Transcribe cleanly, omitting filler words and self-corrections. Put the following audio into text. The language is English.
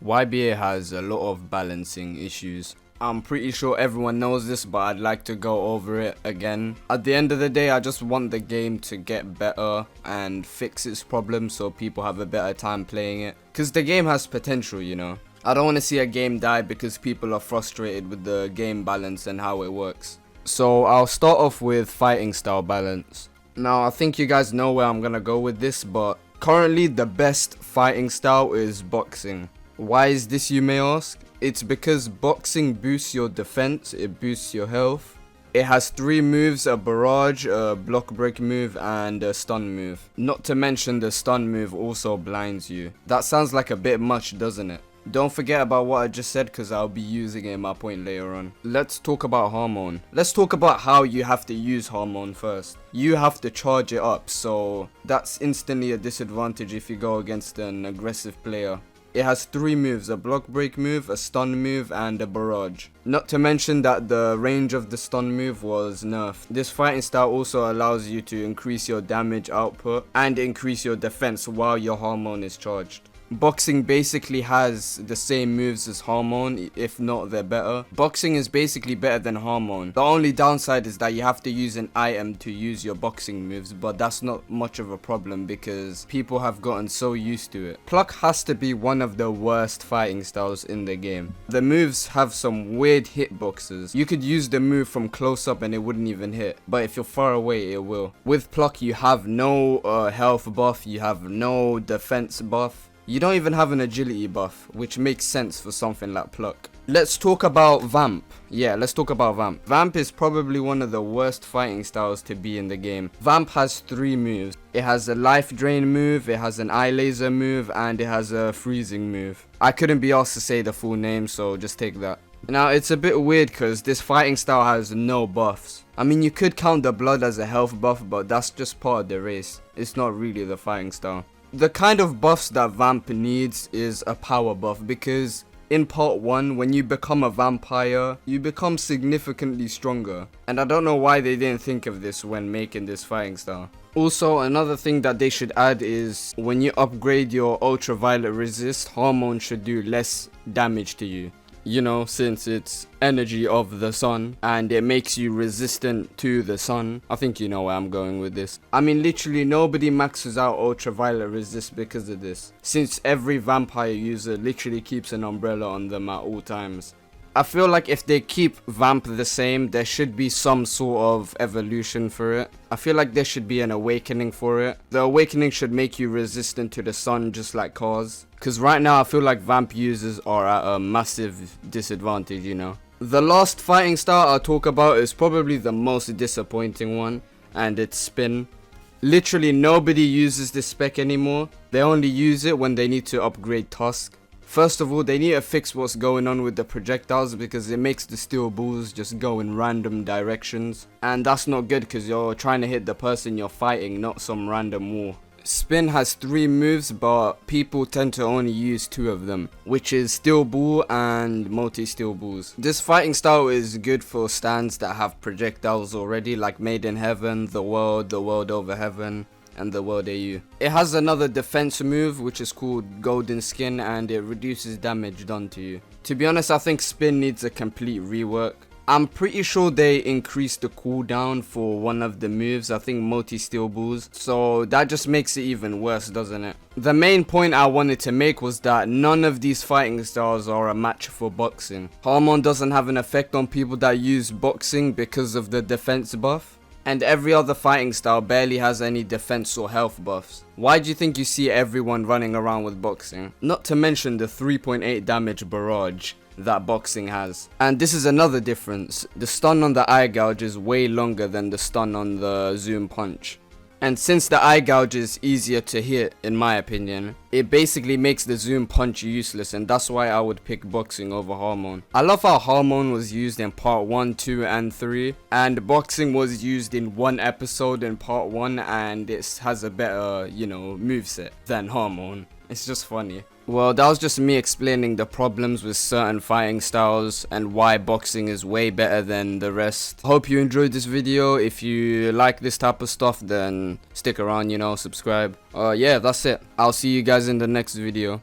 YBA has a lot of balancing issues. I'm pretty sure everyone knows this, but I'd like to go over it again. At the end of the day, I just want the game to get better and fix its problems so people have a better time playing it. Because the game has potential, you know. I don't want to see a game die because people are frustrated with the game balance and how it works. So I'll start off with fighting style balance. Now, I think you guys know where I'm gonna go with this, but currently the best fighting style is boxing. Why is this, you may ask? It's because boxing boosts your defense, it boosts your health. It has 3 moves, a barrage, a block break move, and a stun move. Not to mention the stun move also blinds you. That sounds like a bit much, doesn't it? Don't forget about what I just said because I'll be using it in my point later on. Let's talk about Hormone. Let's talk about how you have to use Hormone first. You have to charge it up, so that's instantly a disadvantage if you go against an aggressive player. It has 3 moves, a block break move, a stun move, and a barrage. Not to mention that the range of the stun move was nerfed. This fighting style also allows you to increase your damage output and increase your defense while your Hormone is charged. Boxing basically has the same moves as Hormone, if not they're better. Boxing is basically better than Hormone. The only downside is that you have to use an item to use your boxing moves, but that's not much of a problem because people have gotten so used to it. Pluck has to be one of the worst fighting styles in the game. The moves have some weird hitboxes. You could use the move from close up and it wouldn't even hit, but if you're far away it will. With Pluck you have no health buff, you have no defense buff. You don't even have an agility buff, which makes sense for something like Pluck. Let's talk about Vamp. Yeah, let's talk about Vamp. Vamp is probably one of the worst fighting styles to be in the game. Vamp has 3 moves. It has a life drain move, it has an eye laser move, and it has a freezing move. I couldn't be asked to say the full name, so just take that. Now, it's a bit weird because this fighting style has no buffs. I mean, you could count the blood as a health buff, but that's just part of the race. It's not really the fighting style. The kind of buffs that Vamp needs is a power buff because in part 1, when you become a vampire, you become significantly stronger. And I don't know why they didn't think of this when making this fighting style. Also, another thing that they should add is when you upgrade your ultraviolet resist, Hormone should do less damage to you. You know, since it's energy of the sun and it makes you resistant to the sun. I think you know where I'm going with this. I mean, literally nobody maxes out ultraviolet resist because of this, since every vampire user literally keeps an umbrella on them at all times. I feel like if they keep Vamp the same, there should be some sort of evolution for it. I feel like there should be an awakening for it. The awakening should make you resistant to the sun just like cars. Because right now I feel like Vamp users are at a massive disadvantage, you know. The last fighting style I'll talk about is probably the most disappointing one, and it's Spin. Literally nobody uses this spec anymore. They only use it when they need to upgrade Tusk. First of all, they need to fix what's going on with the projectiles because it makes the steel balls just go in random directions. And that's not good because you're trying to hit the person you're fighting, not some random wall. Spin has 3 moves, but people tend to only use 2 of them, which is Steel Ball and Multi-Steel Balls. This fighting style is good for stands that have projectiles already, like Made in Heaven, The World Over Heaven, and the World AU. It has another defense move which is called Golden Skin and it reduces damage done to you. To be honest, I think Spin needs a complete rework. I'm pretty sure they increased the cooldown for one of the moves, I think Multi-Steel Balls, so that just makes it even worse, doesn't it? The main point I wanted to make was that none of these fighting styles are a match for boxing. Hormone doesn't have an effect on people that use boxing because of the defense buff. And every other fighting style barely has any defense or health buffs. Why do you think you see everyone running around with boxing? Not to mention the 3.8 damage barrage that boxing has. And this is another difference. The stun on the eye gouge is way longer than the stun on the zoom punch. And since the eye gouge is easier to hit, in my opinion, it basically makes the zoom punch useless, and that's why I would pick boxing over Hormone. I love how Hormone was used in part 1, 2, and 3, and boxing was used in 1 episode in part 1, and it has a better, you know, moveset than Hormone. It's just funny. Well, that was just me explaining the problems with certain fighting styles and why boxing is way better than the rest. Hope you enjoyed this video. If you like this type of stuff, then stick around, you know, subscribe. Yeah, that's it. I'll see you guys in the next video.